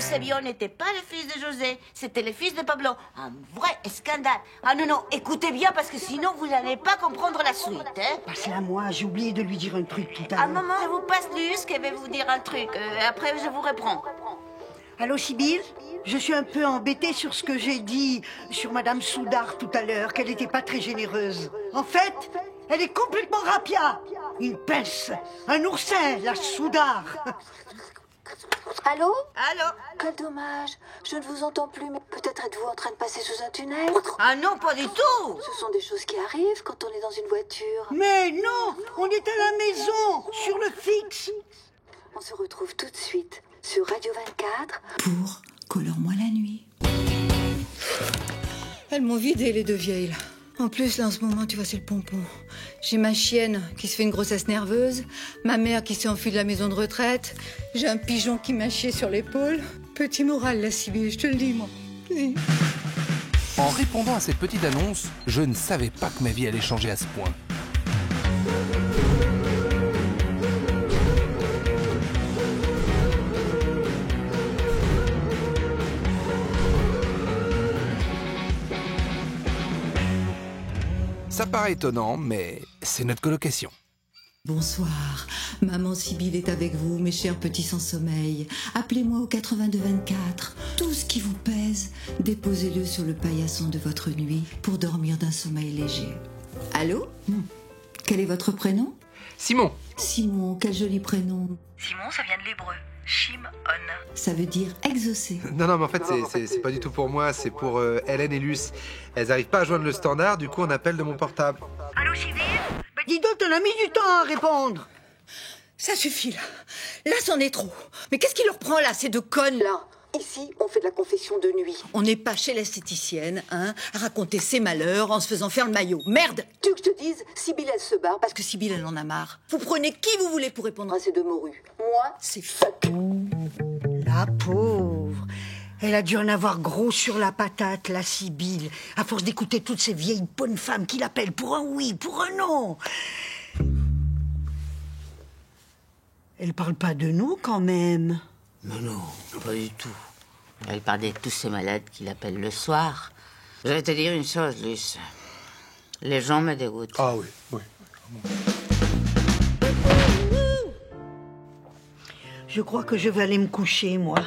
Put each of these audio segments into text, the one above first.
Eusebio n'était pas le fils de José, c'était le fils de Pablo. Un vrai scandale. Ah non, écoutez bien parce que sinon vous n'allez pas comprendre la suite. Passe-la à moi, j'ai oublié de lui dire un truc tout à Un l'heure. moment, je vous passe Luce qui va vous dire un truc. Après, je vous reprends. Allô, Sibylle? Je suis un peu embêtée sur ce que j'ai dit sur Madame Soudard tout à l'heure, qu'elle n'était pas très généreuse. En fait, elle est complètement rapia. Une pince, un oursin, la Soudard. Allô? Allô? Quel dommage, je ne vous entends plus, mais peut-être êtes-vous en train de passer sous un tunnel? Ah non, pas du tout. Ce sont des choses qui arrivent quand on est dans une voiture. Mais non, on est à la maison, sur le fixe. On se retrouve tout de suite sur Radio 24 pour Colore-moi la nuit. Elles m'ont vidé les deux vieilles là. En plus là en ce moment tu vois c'est le pompon. J'ai ma chienne qui se fait une grossesse nerveuse, ma mère qui s'est enfuie de la maison de retraite, j'ai un pigeon qui m'a chié sur l'épaule. Petit moral la Sibylle, je te le dis moi. Oui. En répondant à cette petite annonce, je ne savais pas que ma vie allait changer à ce point. Ça paraît étonnant, mais c'est notre colocation. Bonsoir, maman Sibylle est avec vous, mes chers petits sans sommeil. Appelez-moi au 82 24. Tout ce qui vous pèse, déposez-le sur le paillasson de votre nuit pour dormir d'un sommeil léger. Allô? Quel est votre prénom? Simon. Simon, quel joli prénom. Simon, ça vient de l'hébreu. Shimon. Ça veut dire exaucer. Non, mais en fait, c'est pas du tout pour moi, c'est pour Hélène et Luce. Elles arrivent pas à joindre le standard, du coup on appelle de mon portable. Allô, Sibylle? Dis donc, t'en as mis du temps à répondre. Ça suffit là. Là, c'en est trop. Mais qu'est-ce qui leur prend là, ces deux connes? Là, ici, on fait de la confession de nuit. On n'est pas chez l'esthéticienne, hein, à raconter ses malheurs en se faisant faire le maillot. Merde! Tu veux que je te dise, Sibylle, elle se barre parce Que Sibylle, elle en a marre. Vous prenez qui vous voulez pour répondre à ces deux morues. Moi, C'est fuck. La pauvre. Elle a dû en avoir gros sur la patate, la Sibylle, à force d'écouter toutes ces vieilles bonnes femmes qui l'appellent pour un oui, pour un non. Elle parle pas de nous, quand même. Non, pas du tout. Elle parle de tous ces malades qui l'appellent le soir. Je vais te dire une chose, Luce. Les gens me dégoûtent. Ah oui. Je crois que je vais aller me coucher, moi.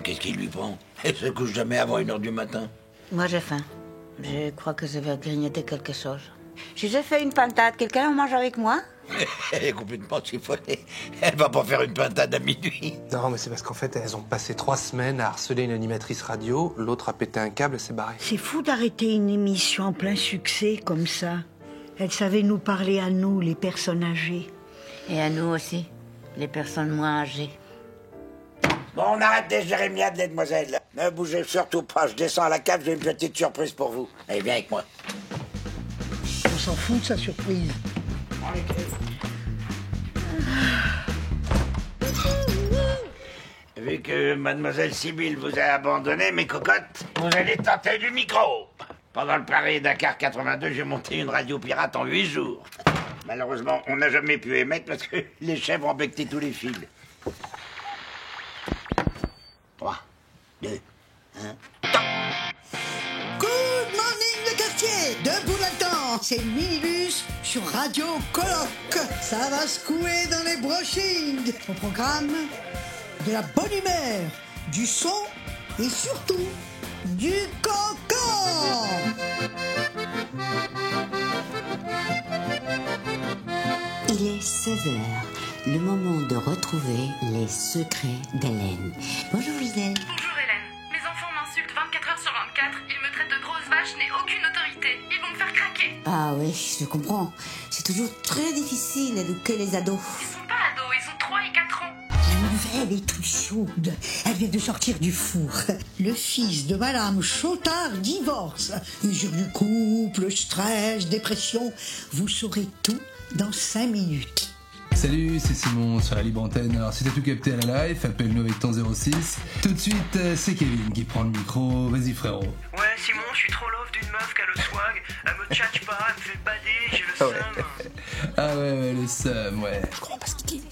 Qu'est-ce qui lui prend? Elle se couche jamais avant 1h du matin. Moi, j'ai faim. Je crois que je vais grignoter quelque chose. Je vous ai fait une pintade. Quelqu'un en mange avec moi? Elle est complètement siphonnée. Elle va pas faire une pintade à minuit. Non, mais c'est parce qu'en fait, elles ont passé 3 semaines à harceler une animatrice radio, l'autre a pété un câble et s'est barré. C'est fou d'arrêter une émission en plein succès, comme ça. Elle savait nous parler à nous, les personnes âgées. Et à nous aussi, les personnes moins âgées. Bon, on arrête des jérémiades, les demoiselles. Ne bougez surtout pas. Je descends à la cave, j'ai une petite surprise pour vous. Allez, viens avec moi. On s'en fout de sa surprise. Vu que mademoiselle Sibylle vous a abandonné, mes cocottes, vous allez tenter du micro. Pendant le Paris Dakar 82, j'ai monté une radio pirate en 8 jours. Malheureusement, on n'a jamais pu émettre parce que les chèvres ont becté tous les fils. 3, 2, 1... Good morning le quartier, debout là-dedans, c'est Minibus sur Radio Coloc. Ça va secouer dans les brochings. Au programme, de la bonne humeur, du son et surtout du coco. Il est 16h, le moment de retrouver les secrets d'Hélène. Bonjour Gisèle. Bonjour Hélène. Mes enfants m'insultent 24 heures sur 24. Ils me traitent de grosse vache, n'ai aucune autorité. Ils vont me faire craquer. Ah oui, je comprends. C'est toujours très difficile d'éduquer les ados. Ils sont pas ados, ils ont 3 et 4 ans. La nouvelle est toute chaude. Elle vient de sortir du four. Le fils de Madame Chotard divorce. Usure du couple, stress, dépression. Vous saurez tout dans 5 minutes. Salut, c'est Simon sur la libre antenne. Alors si t'as tout capté à la live, appelle-nous avec ton 06. Tout de suite, c'est Kevin qui prend le micro. Vas-y frérot. Ouais, Simon, je suis trop love d'une meuf qui a le swag. Elle me tchatche pas, elle me fait bader, j'ai le seum. Ah ouais, le seum, ouais. Je comprends pas ce qu'il dit.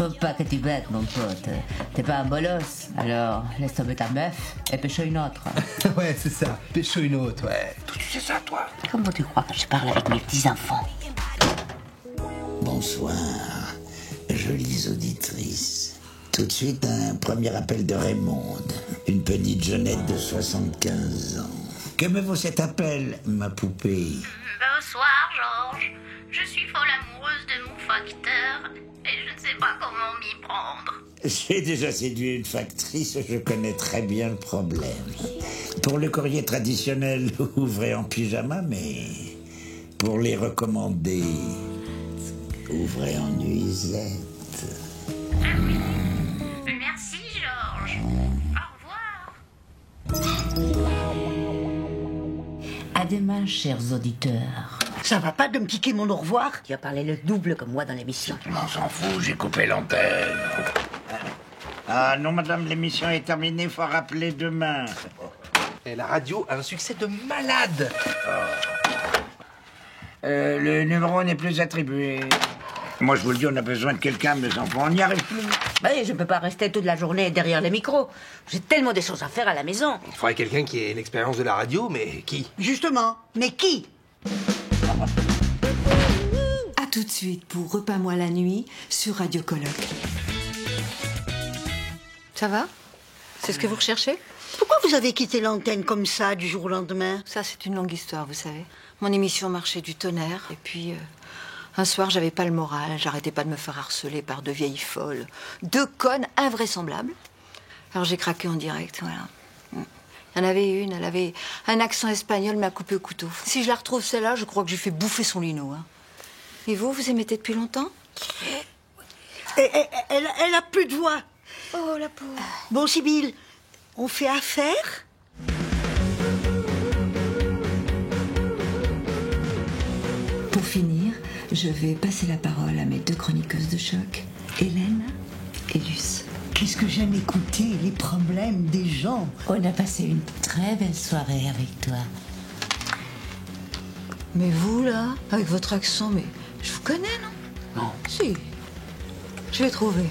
Faut pas que tu bêtes, mon pote. T'es pas un bolos, alors laisse tomber ta meuf et pêche une autre. Ouais, c'est ça. Pécho une autre, ouais. D'où tu sais ça, toi? Comment tu crois que je parle avec mes petits-enfants? Bonsoir, jolies auditrices. Tout de suite, un premier appel de Raymonde, une petite jeunette de 75 ans. Que me vaut cet appel, ma poupée? Bonsoir, Georges. Je suis folle amoureuse de mon facteur et je ne sais pas comment m'y prendre. J'ai déjà séduit une factrice, je connais très bien le problème. Pour le courrier traditionnel, ouvrez en pyjama, mais pour les recommander, ouvrez en nuisette. Merci, Georges. Au revoir. À demain, chers auditeurs. Ça va pas de me piquer mon au revoir? Tu as parlé le double comme moi dans l'émission. On s'en fout, j'ai coupé l'antenne. Ah non, madame, l'émission est terminée, faut rappeler demain. Et la radio a un succès de malade. Le numéro n'est plus attribué. Moi, je vous le dis, on a besoin de quelqu'un, mes enfants, on n'y arrive plus. Oui, je peux pas rester toute la journée derrière les micros. J'ai tellement de choses à faire à la maison. Il faudrait quelqu'un qui ait l'expérience de la radio, mais qui? Justement, mais qui? À tout de suite pour Repeins-moi la nuit sur Radio Colloque. Ça va? C'est ce que vous recherchez? Pourquoi vous avez quitté l'antenne comme ça, du jour au lendemain? Ça, c'est une longue histoire, vous savez. Mon émission marchait du tonnerre, et puis... un soir, j'avais pas le moral, j'arrêtais pas de me faire harceler par deux vieilles folles. Deux connes invraisemblables. Alors j'ai craqué en direct, voilà. Il y en avait une, elle avait un accent espagnol, m'a coupé au couteau. Si je la retrouve celle-là, je crois que j'ai fait bouffer son lino. Hein. Et vous émettez depuis longtemps? Elle a plus de voix. Oh, la pauvre. Bon, Sibylle, on fait affaire? Pour finir, je vais passer la parole à mes deux chroniqueuses de choc, Hélène et Luce. Qu'est-ce que j'aime écouter les problèmes des gens? On a passé une très belle soirée avec toi. Mais vous, là, avec votre accent, mais je vous connais, non? Non. Si. Je vais trouver.